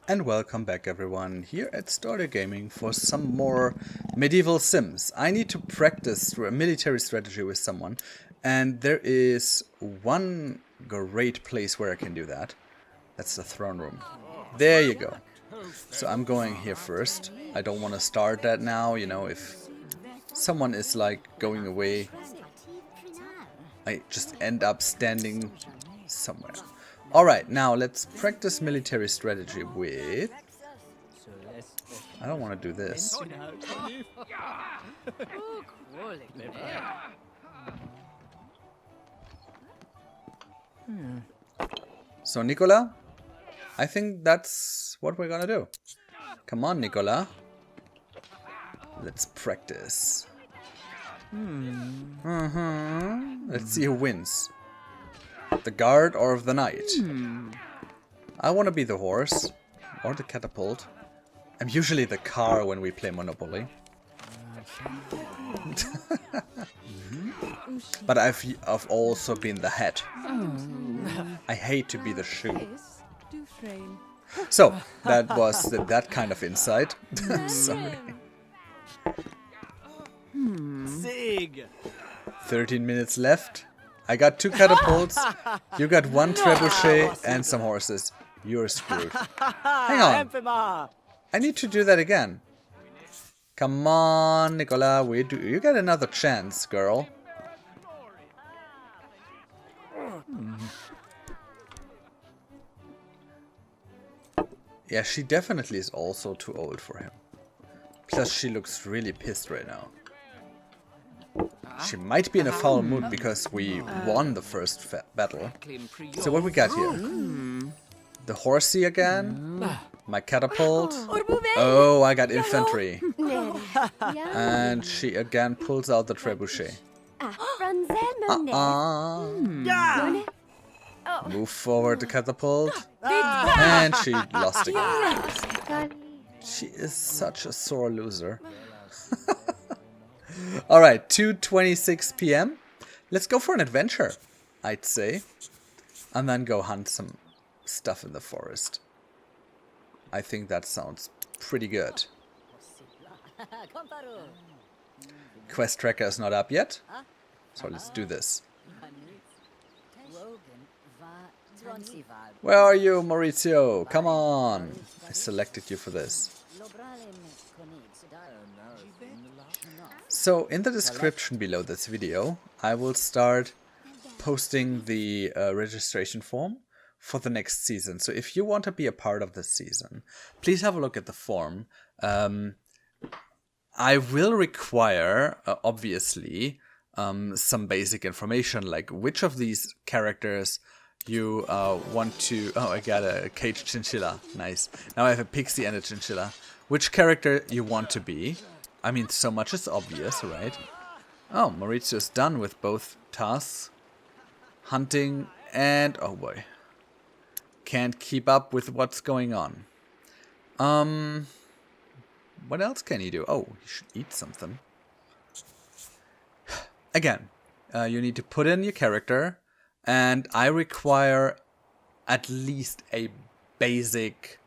And welcome back everyone here at Stordyr Gaming for some more medieval Sims. I need to practice a military strategy with someone, and there is one great place where I can do that. That's the throne room. There you go. So I'm going here first. I don't want to start that now, you know, if someone is like going away, I just end up standing somewhere. Alright, now let's practice military strategy with... I don't want to do this. So Nicola, I think that's what we're gonna do. Come on, Nicola. Let's practice. Let's see who wins. The guard or the knight? I want to be the horse or the catapult. I'm usually the car when we play Monopoly. But I've also been the hat. I hate to be the shoe. So that was that kind of insight. Sorry. 13 minutes left. I got 2 catapults, you got 1 trebuchet and some horses. You're screwed. Hang on. I need to do that again. Come on, Nicola. You get another chance, girl. Yeah, she definitely is also too old for him. Plus, she looks really pissed right now. She might be in a foul mood because we won the first battle. So what we got here? The horsey again. My catapult. Oh, I got infantry. And she again pulls out the trebuchet. Move forward the catapult. And she lost again. She is such a sore loser. Alright, 2:26 p.m. Let's go for an adventure, I'd say. And then go hunt some stuff in the forest. I think that sounds pretty good. Quest tracker is not up yet. So let's do this. Where are you, Maurizio? Come on. I selected you for this. So in the description below this video, I will start posting the registration form for the next season. So if you want to be a part of this season, please have a look at the form. I will require, obviously, some basic information, like which of these characters you want to... Oh, I got a caged chinchilla. Nice. Now I have a pixie and a chinchilla. Which character you want to be. I mean, so much is obvious, right? Oh, Maurizio's done with both tasks. Hunting and... Oh boy. Can't keep up with what's going on. What else can he do? Oh, he should eat something. Again, you need to put in your character. And I require at least a basic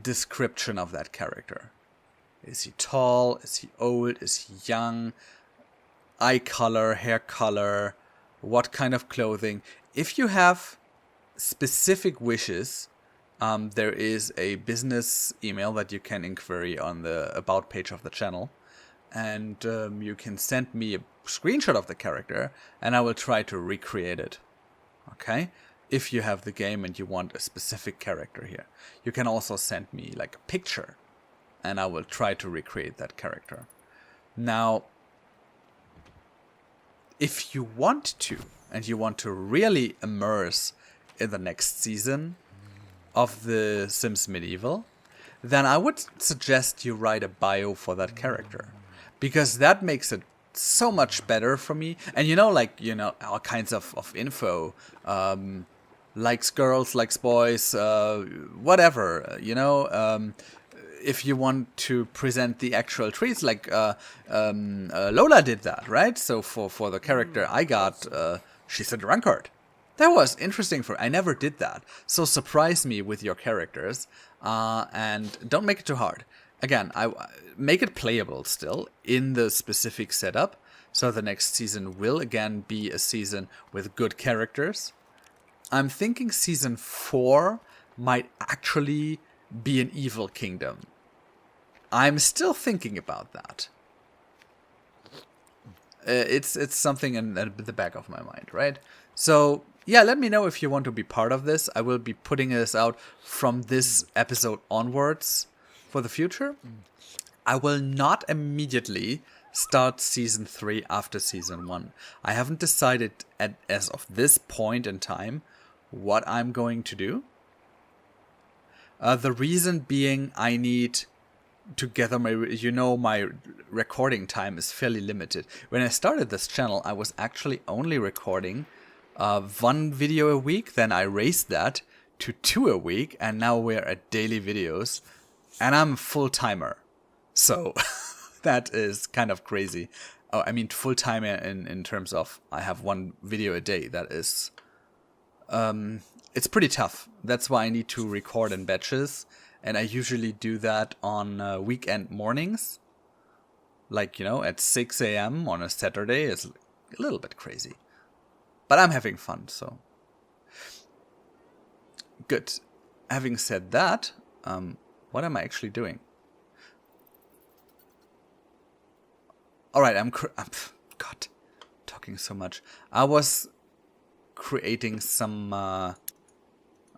description of that character. Is he tall? Is he old? Is he young? Eye color, hair color, what kind of clothing? If you have specific wishes, there is a business email that you can inquiry on the about page of the channel. And you can send me a screenshot of the character and I will try to recreate it. Okay? If you have the game and you want a specific character here. You can also send me like a picture. And I will try to recreate that character. Now, if you want to, and you want to really immerse in the next season of The Sims Medieval, then I would suggest you write a bio for that character. Because that makes it so much better for me. And you know, like, you know, all kinds of info. Likes girls, likes boys, whatever, you know. If you want to present the actual traits, like Lola did that, right? So for the character I got, she's a drunkard. That was interesting I never did that. So surprise me with your characters. And don't make it too hard. Again, I make it playable still in the specific setup. So the next season will again be a season with good characters. I'm thinking season 4 might actually be an evil kingdom. I'm still thinking about that. It's something in the back of my mind, right? So yeah, let me know if you want to be part of this. I will be putting this out from this episode onwards for the future. I will not immediately start season 3 after season 1. I haven't decided as of this point in time what I'm going to do. The reason being I need to gather my recording time is fairly limited. When I started this channel, I was actually only recording 1 video a week. Then I raised that to 2 a week, and now we're at daily videos, and I'm a full-timer. So that is kind of crazy. Oh, I mean full-time in terms of I have 1 video a day. That is it's pretty tough. That's why I need to record in batches. And I usually do that on weekend mornings. Like, at 6 a.m. on a Saturday is a little bit crazy. But I'm having fun, so. Good. Having said that, what am I actually doing? Alright, God, talking so much. I was creating some, I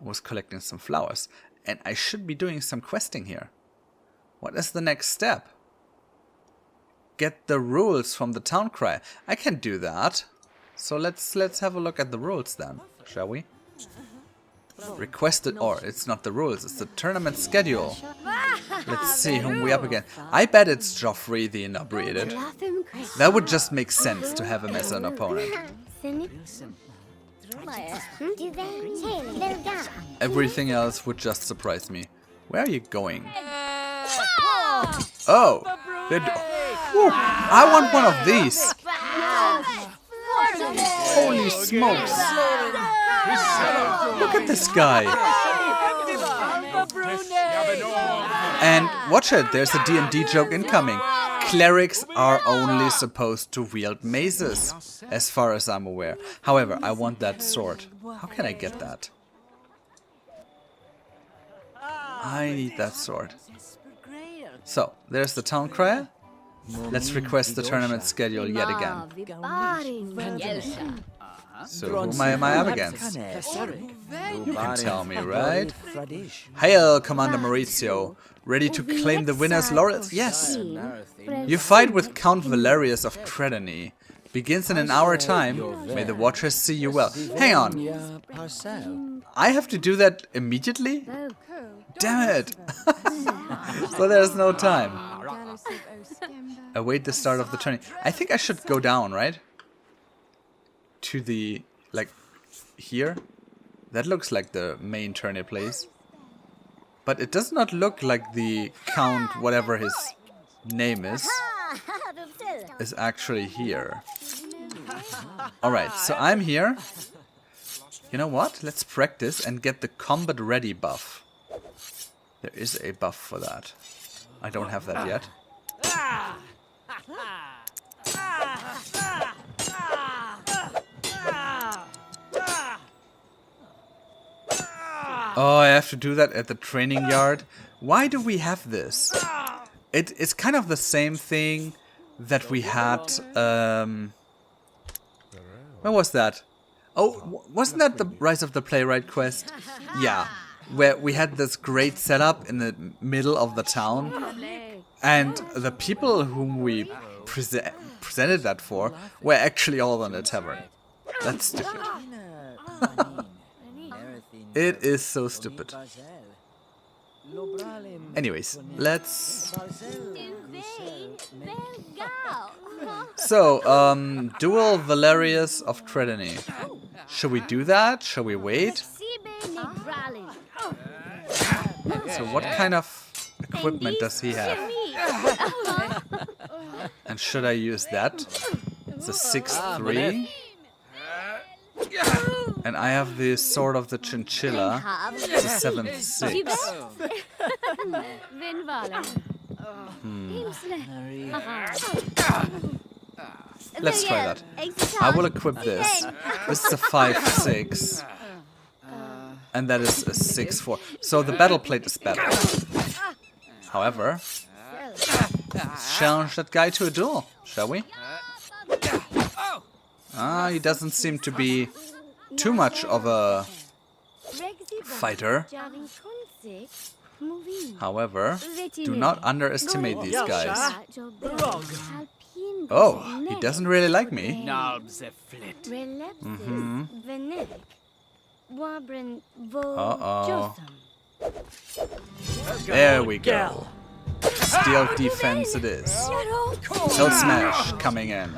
was collecting some flowers. And I should be doing some questing here. What is the next step? Get the rules from the town crier. I can do that. So let's have a look at the rules then, shall we? Requested, or it's not the rules, it's the tournament schedule. Let's see whom we up against. I bet it's Joffrey the Inebriated. That would just make sense to have him as an opponent. Everything else would just surprise me. Where are you going? Oh! I want one of these! Holy smokes! Look at this guy! And watch it, there's a D&D joke incoming. Clerics are only supposed to wield maces, as far as I'm aware. However, I want that sword. How can I get that? I need that sword. So, there's the town crier. Let's request the tournament schedule yet again. So, who am I up against? You can tell me, right? Hail, Commander Maurizio. Ready to claim the winner's laurels? Yes. You fight with Count Valerius of Tredony. Begins in an hour time. May the Watchers see you well. Hang on. I have to do that immediately? Damn it. So there's no time. Await the start of the tourney. I think I should go down, right? To the, here. That looks like the main tourney place. But it does not look like the Count, whatever his name is actually here. Alright, so I'm here. You know what? Let's practice and get the combat ready buff. There is a buff for that. I don't have that yet. Oh, I have to do that at the training yard. Why do we have this? It's kind of the same thing that we had. Where was that? Oh, wasn't that the Rise of the Playwright quest? Yeah, where we had this great setup in the middle of the town, and the people whom we presented that for were actually all in a tavern. That's stupid. It is so stupid. Anyways, let's... So, Duel Valerius of Tredony. Should we do that? Shall we wait? So what kind of equipment does he have? And should I use that? It's a 6-3. And I have the Sword of the Chinchilla. It's a 7/6. Let's try that. I will equip this. This is a 5/6. And that is a 6/4. So the battle plate is better. However, let's challenge that guy to a duel, shall we? He doesn't seem to be too much of a fighter. However, do not underestimate these guys. Oh, he doesn't really like me. Uh-oh. There we go. Steel defense it is. Hell smash coming in.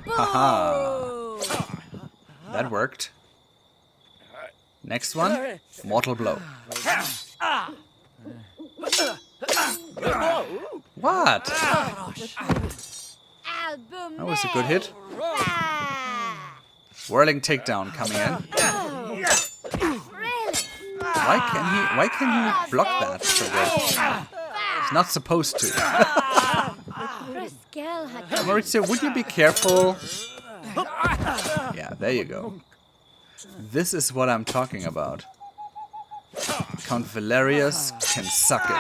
Haha. That worked. Next one, mortal blow. What? That was a good hit. Whirling takedown coming in. Why can he block that so good? He's not supposed to. Maurizio, would you be careful? Yeah, there you go. This is what I'm talking about. Count Valerius can suck it.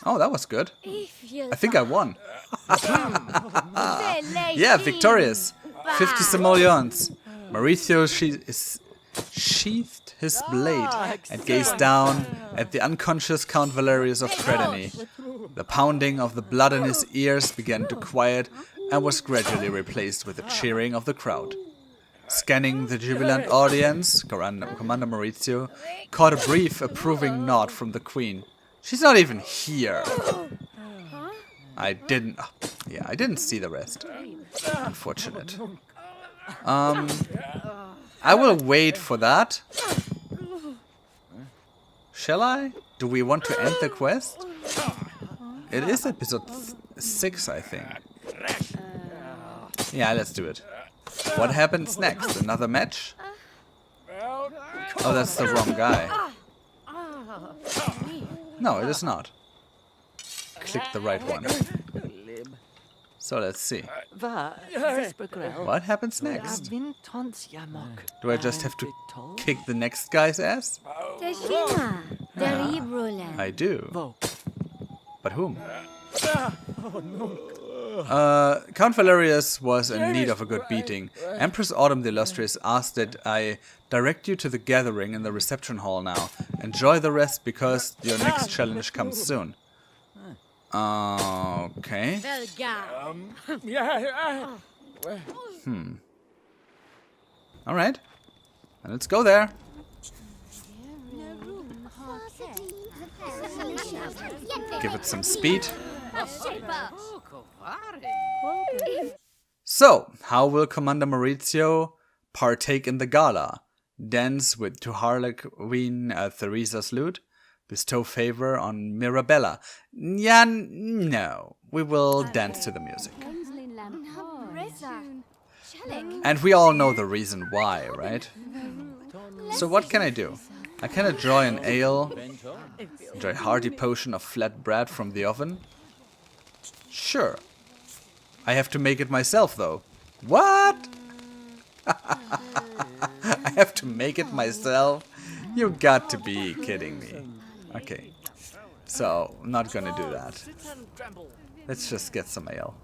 Oh, that was good. I think I won. Yeah, victorious. 50 simoleons. Mauricio sheathed his blade and gazed down at the unconscious Count Valerius of Predany. The pounding of the blood in his ears began to quiet and was gradually replaced with the cheering of the crowd. Scanning the jubilant audience, Commander Maurizio caught a brief approving nod from the Queen. She's not even here. I didn't see the rest. Unfortunate. I will wait for that. Shall I? Do we want to end the quest? It is episode 6, I think. Yeah, let's do it. What happens next? Another match? Oh, that's the wrong guy. No, it is not. Click the right one. So let's see. What happens next? Do I just have to kick the next guy's ass? I do. But whom? Count Valerius was in need of a good beating. Empress Autumn the Illustrious asked that I direct you to the gathering in the reception hall now. Enjoy the rest because your next challenge comes soon. Okay. Alright. And let's go there. Give it some speed. So, how will Commander Maurizio partake in the gala? Dance to Harlequin Theresa's lute? Bestow favor on Mirabella? Yeah, no. We will dance to the music. And we all know the reason why, right? So what can I do? I can enjoy an ale, enjoy a hearty potion of flat bread from the oven. Sure. I have to make it myself, though. What? I have to make it myself? You got to be kidding me. Okay. So, I'm not gonna do that. Let's just get some ale.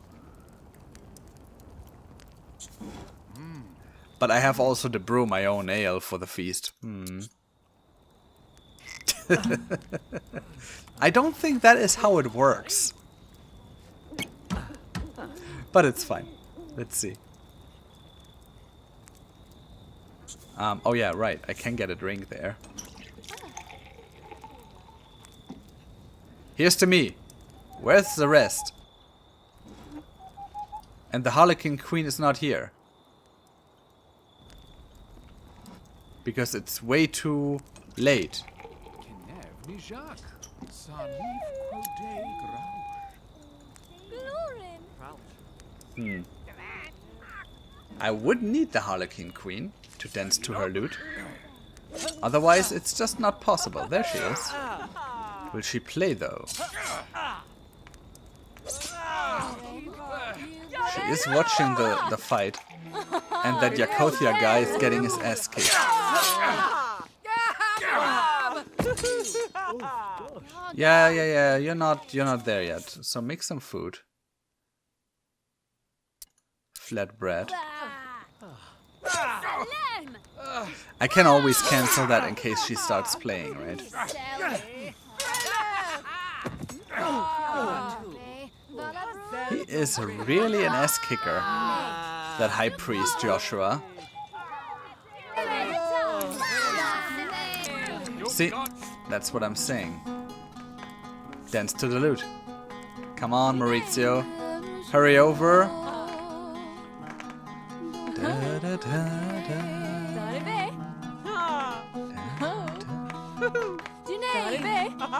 But I have also to brew my own ale for the feast. I don't think that is how it works. But it's fine. Let's see. Oh yeah, right. I can get a drink there. Here's to me. Where's the rest? And the Harlequin Queen is not here. Because it's way too late. I would need the Harlequin Queen to dance to her lute. Otherwise, it's just not possible. There she is. Will she play, though? She is watching the fight. And that Yakothia guy is getting his ass kicked. Yeah. You're not there yet. So make some food. Flatbread. I can always cancel that in case she starts playing, right? He is really an ass kicker, that High Priest Joshua. See, that's what I'm saying. Dance to the lute. Come on, Maurizio. Hurry over.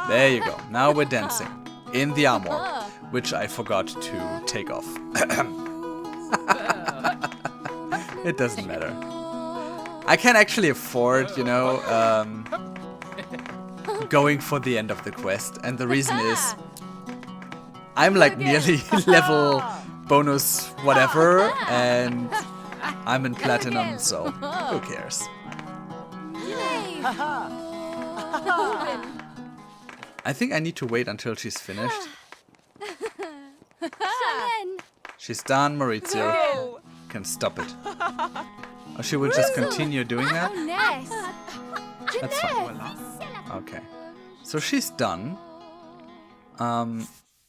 There you go. Now we're dancing. In the armor, which I forgot to take off. It doesn't matter. I can actually afford, you know, going for the end of the quest. And the reason is, I'm like nearly level bonus whatever, and I'm in platinum, so who cares? I think I need to wait until she's finished. She's done, Maurizio. Can stop it. Or she will just continue doing that? That's fine. Okay. So she's done.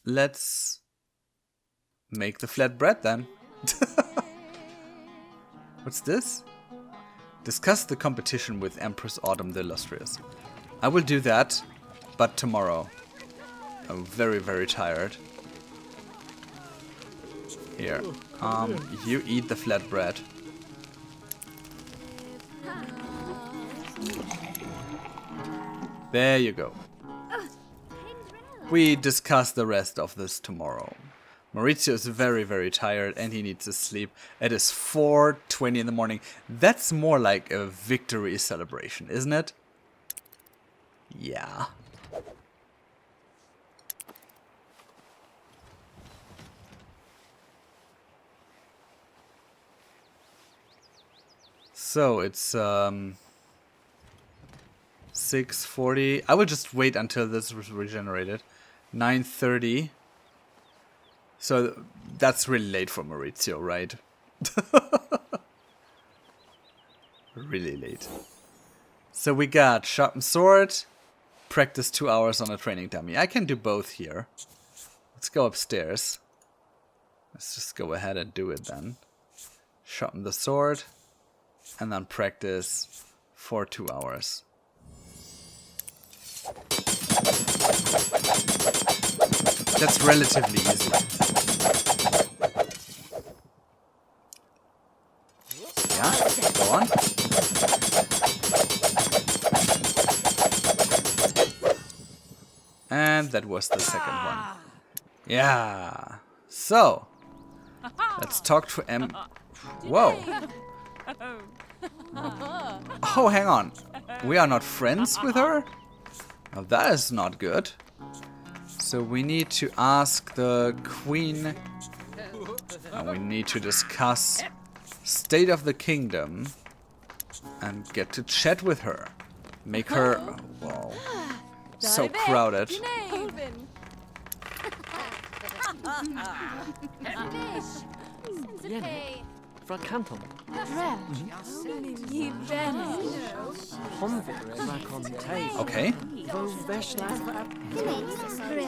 Let's make the flatbread then. What's this? Discuss the competition with Empress Autumn the Illustrious. I will do that, but tomorrow. I'm very, very tired. Here. You eat the flatbread. There you go. We discuss the rest of this tomorrow. Maurizio is very, very tired and he needs to sleep. It is 4:20 in the morning. That's more like a victory celebration, isn't it? Yeah. So it's 6:40. I will just wait until this is regenerated. 9:30. So that's really late for Maurizio, right? Really late. So we got sharpened sword, practice 2 hours on a training dummy. I can do both here. Let's go upstairs. Let's just go ahead and do it then. Sharpen the sword, and then practice for 2 hours. That's relatively easy. Yeah, go on. And that was the second one. Yeah. So, let's talk to Whoa. Oh, hang on. We are not friends with her? Now that is not good. So we need to ask the queen, and we need to discuss state of the kingdom and get to chat with her. Make her, wow, so crowded. Okay.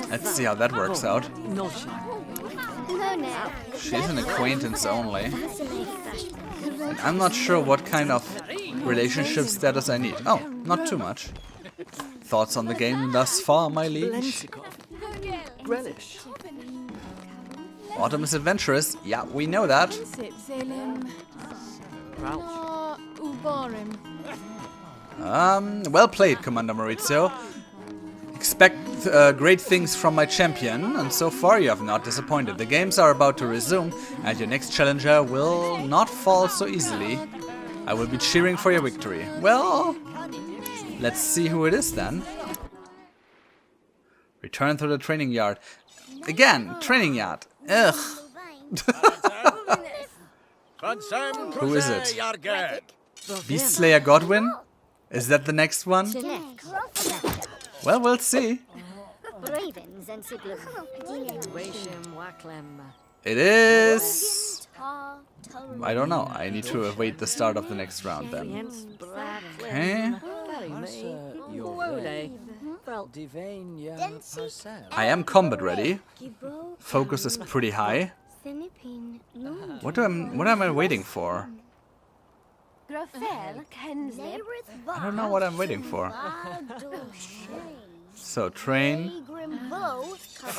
Let's see how that works out. She's an acquaintance only. And I'm not sure what kind of relationship status I need. Oh, not too much. Thoughts on the game thus far, my liege? Autumn is adventurous. Yeah, we know that. Well played, Commander Maurizio. expect great things from my champion, and so far you have not disappointed. The games are about to resume, and your next challenger will not fall so easily. I will be cheering for your victory. Well, let's see who it is then. Return to the training yard. Again, training yard. Ugh. Who is it? Beast Slayer Godwin? Is that the next one? Well, we'll see. It is... I don't know. I need to await the start of the next round then. Okay. I am combat ready. Focus is pretty high. What am I waiting for? I don't know what I'm waiting for. So, train.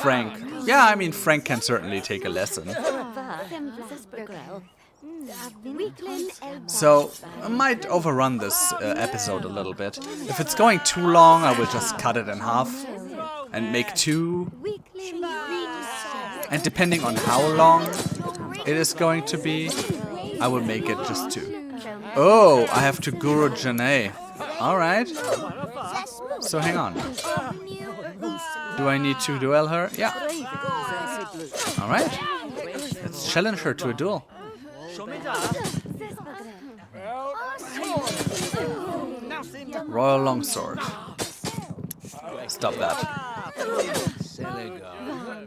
Frank. Yeah, I mean, Frank can certainly take a lesson. So, I might overrun this episode a little bit. If it's going too long, I will just cut it in half and make 2. And depending on how long it is going to be, I will make it just 2. Oh, I have to Guru Janae. Alright. So hang on. Do I need to duel her? Yeah. Alright. Let's challenge her to a duel. Royal Longsword. Stop that.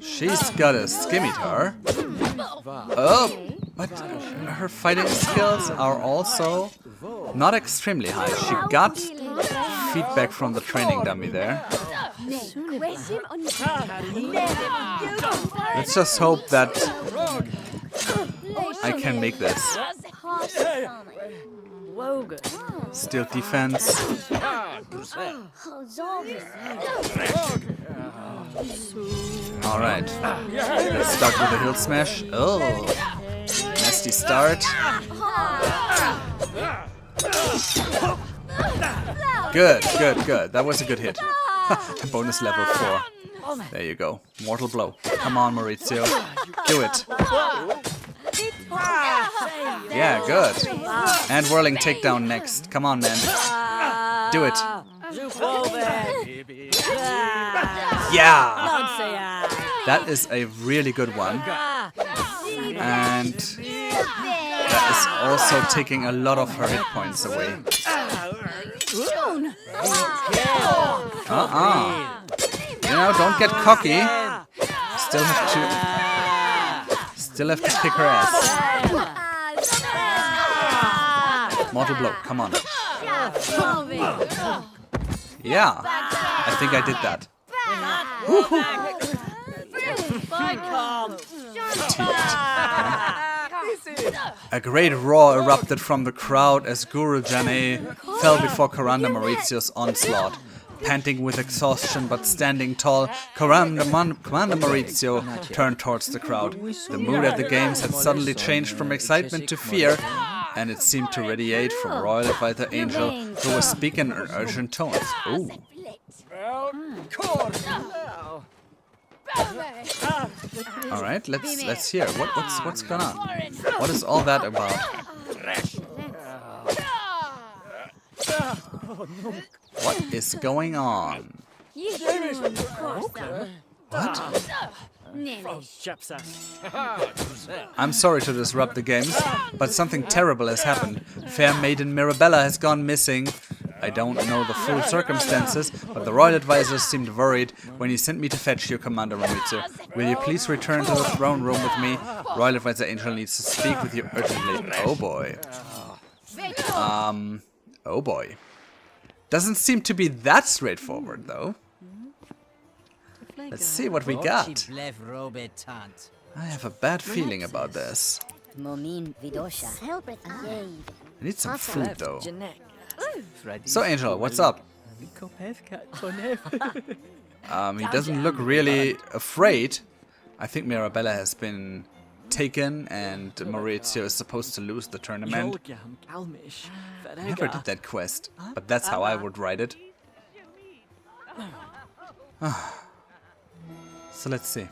She's got a scimitar. Oh, but her fighting skills are also not extremely high. She got feedback from the training dummy there. Let's just hope that I can make this. Still defense. Alright. Let's start with the hill smash. Oh. Nasty start. Good, good, good. That was a good hit. Bonus level 4. There you go. Mortal blow. Come on, Maurizio. Do it. Yeah, good. And whirling takedown next. Come on, man. Do it. Yeah! That is a really good one. And that is also taking a lot of her hit points away. You know, don't get cocky. Still have to kick her ass. Mortal blow, come on. Yeah, I think I did that. A great roar erupted from the crowd as Guru Janae fell before Commander Maurizio's onslaught. Panting with exhaustion but standing tall, Commander Maurizio turned towards the crowd. The mood at the games had suddenly changed from excitement to fear, and it seemed to radiate from Royal Advisor Angel, who was speaking in urgent tones. Ooh. All right, let's hear. What's going on? What is all that about? What is going on? What? I'm sorry to disrupt the games, but something terrible has happened. Fair maiden Mirabella has gone missing. I don't know the full circumstances, but the royal advisors seemed worried when he sent me to fetch you, Commander Maurizio. Will you please return to the throne room with me? Royal Advisor Angel needs to speak with you urgently. Oh boy. Oh boy. Doesn't seem to be that straightforward, though. Let's see what we got. I have a bad feeling about this. I need some food, though. So, Angel, what's up? He doesn't look really afraid. I think Mirabella has been taken and Maurizio is supposed to lose the tournament. I never did that quest, but that's how I would write it. So let's see.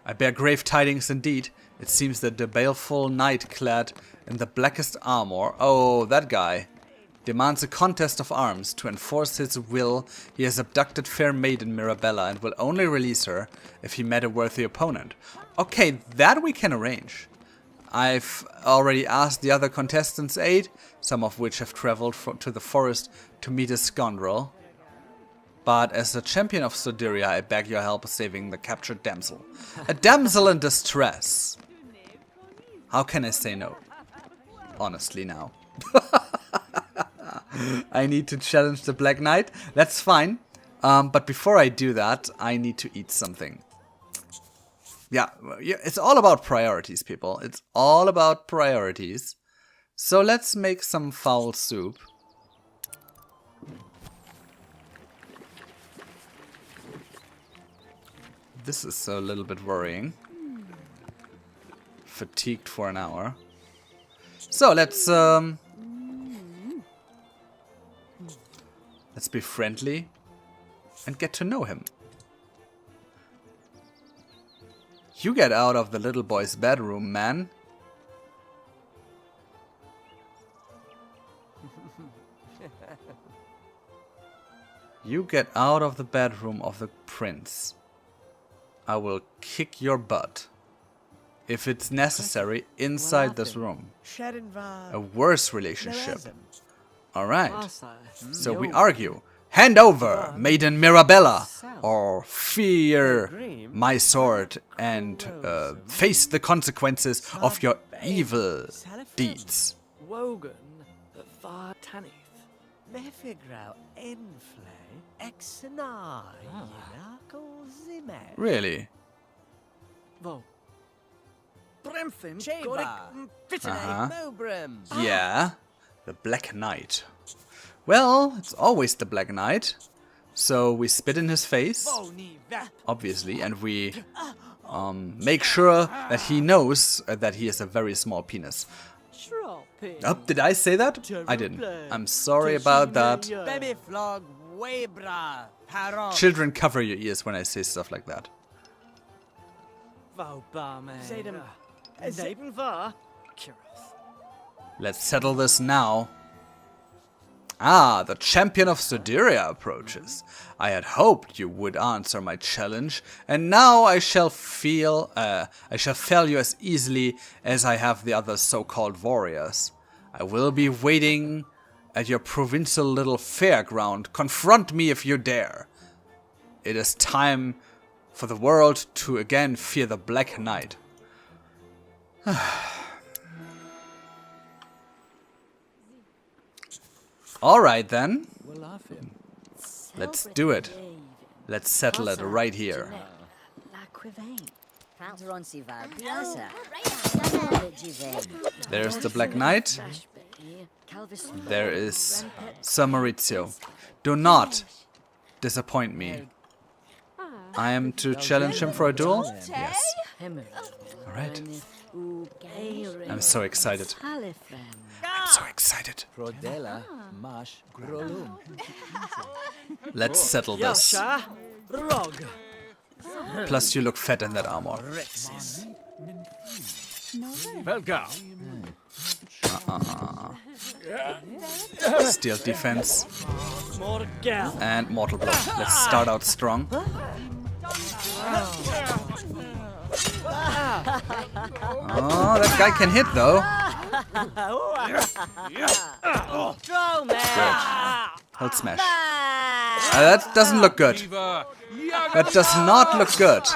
I bear grave tidings indeed. It seems that the baleful knight clad in the blackest armor, oh, that guy, demands a contest of arms. To enforce his will, he has abducted fair maiden Mirabella and will only release her if he met a worthy opponent. Okay, that we can arrange. I've already asked the other contestants' aid, some of which have traveled to the forest to meet a scoundrel. But as the champion of Stordyr, I beg your help saving the captured damsel. A damsel in distress. How can I say no? Honestly now. I need to challenge the Black Knight. That's fine. But before I do that, I need to eat something. Yeah, it's all about priorities, people. It's all about priorities. So let's make some fowl soup. This is a little bit worrying. Fatigued for an hour. So let's be friendly and get to know him. You get out of the little boy's bedroom, man. You get out of the bedroom of the prince. I will kick your butt. If it's necessary, inside this room. A worse relationship. Alright. So we argue. Hand over, Maiden Mirabella, or fear my sword and face the consequences of your evil deeds. Really? Yeah, the Black Knight. Well, it's always the Black Knight. So we spit in his face, obviously, and we make sure that he knows that he has a very small penis. Oh, did I say that? I didn't. I'm sorry about that. Children, cover your ears when I say stuff like that. Let's settle this now. Ah, the champion of Stordyr approaches. I had hoped you would answer my challenge, and now I shall fail you as easily as I have the other so-called warriors. I will be waiting at your provincial little fairground. Confront me if you dare. It is time for the world to again fear the Black Knight. Alright then. Let's do it. Let's settle it right here. There's the Black Knight. There is Sir Maurizio. Do not disappoint me. I am to challenge him for a duel? Yes. Alright. I'm so excited. I'm so excited. Let's settle this. Plus you look fat in that armor. Steel defense. And mortal blow. Let's start out strong. Oh, that guy can hit though. Good. Hold smash. That doesn't look good. That does not look good.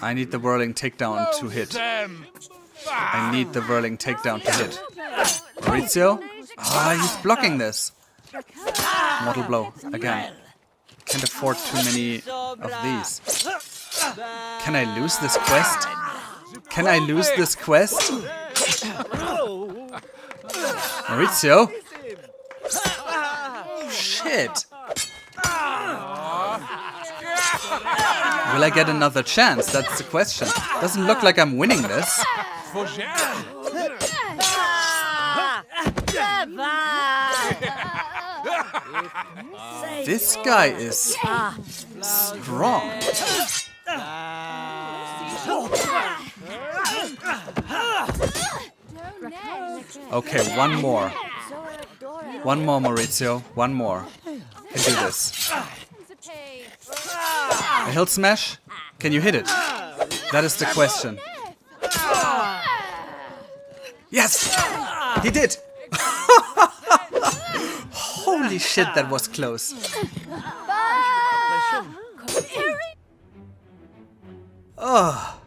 I need the whirling takedown to hit. I need the whirling takedown to hit. Maurizio? Ah, he's blocking this. Mortal blow, again. Can't afford too many of these. Can I lose this quest? Can I lose this quest? Maurizio? Shit. Will I get another chance? That's the question. Doesn't look like I'm winning this. This guy is strong. Okay, one more. One more, Maurizio. One more. Can do this. A hilt smash? Can you hit it? That is the question. Yes! He did! Holy shit, that was close. Oh.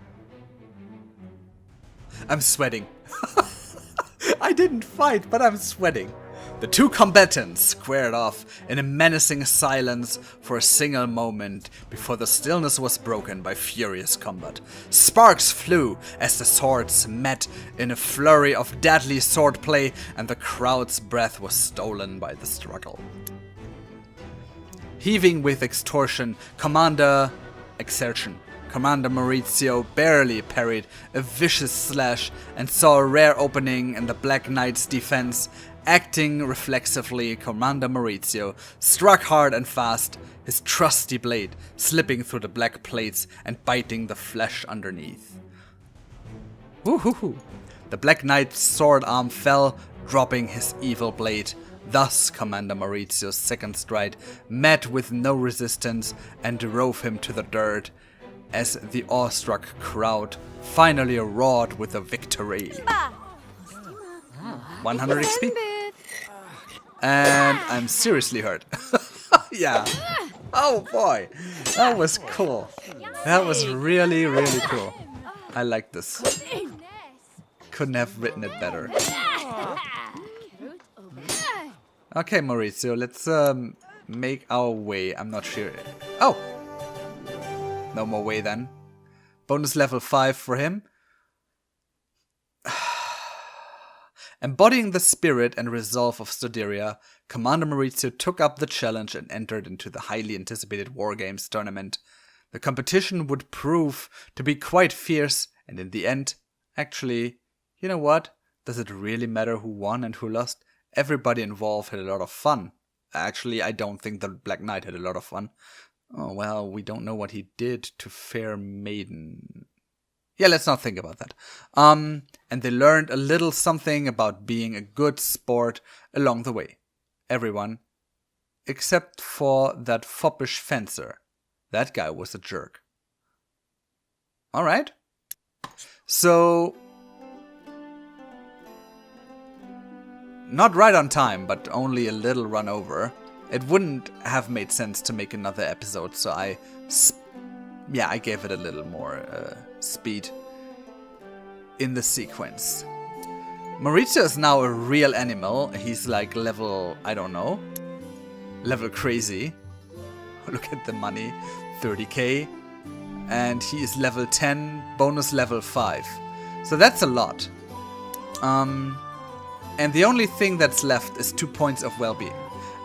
I'm sweating. I didn't fight, but I'm sweating. The two combatants squared off in a menacing silence for a single moment before the stillness was broken by furious combat. Sparks flew as the swords met in a flurry of deadly swordplay, and the crowd's breath was stolen by the struggle. Heaving with Commander Maurizio barely parried a vicious slash and saw a rare opening in the Black Knight's defense. Acting reflexively, Commander Maurizio struck hard and fast, his trusty blade slipping through the black plates and biting the flesh underneath. Woohoo! The Black Knight's sword arm fell, dropping his evil blade. Thus, Commander Maurizio's second stride met with no resistance and drove him to the dirt, as the awestruck crowd finally roared with a victory. 100 XP. And I'm seriously hurt. Yeah. Oh boy. That was cool. That was really, really cool. I like this. Couldn't have written it better. Okay, Maurizio, let's make our way. I'm not sure. Oh! No more way then. Bonus level 5 for him. Embodying the spirit and resolve of Stordyr, Commander Maurizio took up the challenge and entered into the highly anticipated Wargames tournament. The competition would prove to be quite fierce, and in the end, actually, you know what? Does it really matter who won and who lost? Everybody involved had a lot of fun. Actually, I don't think the Black Knight had a lot of fun. Oh, well, we don't know what he did to Fair Maiden. Yeah, let's not think about that. And they learned a little something about being a good sport along the way. Everyone. Except for that foppish fencer. That guy was a jerk. Alright. So... not right on time, but only a little run over. It wouldn't have made sense to make another episode, so I gave it a little more speed in the sequence. Maurizio is now a real animal. He's like level, I don't know, level crazy. Look at the money, 30k. And he is level 10, bonus level 5. So that's a lot. And the only thing that's left is 2 points of well-being.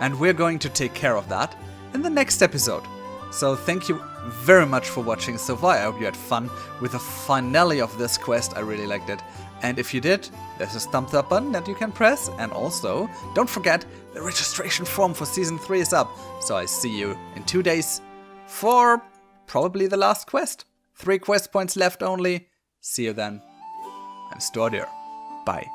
And we're going to take care of that in the next episode. So thank you very much for watching so far. I hope you had fun with the finale of this quest. I really liked it. And if you did, there's a thumbs up button that you can press. And also, don't forget, the registration form for Season 3 is up. So I see you in 2 days for probably the last quest. 3 quest points left only. See you then. I'm Stordyr. Bye.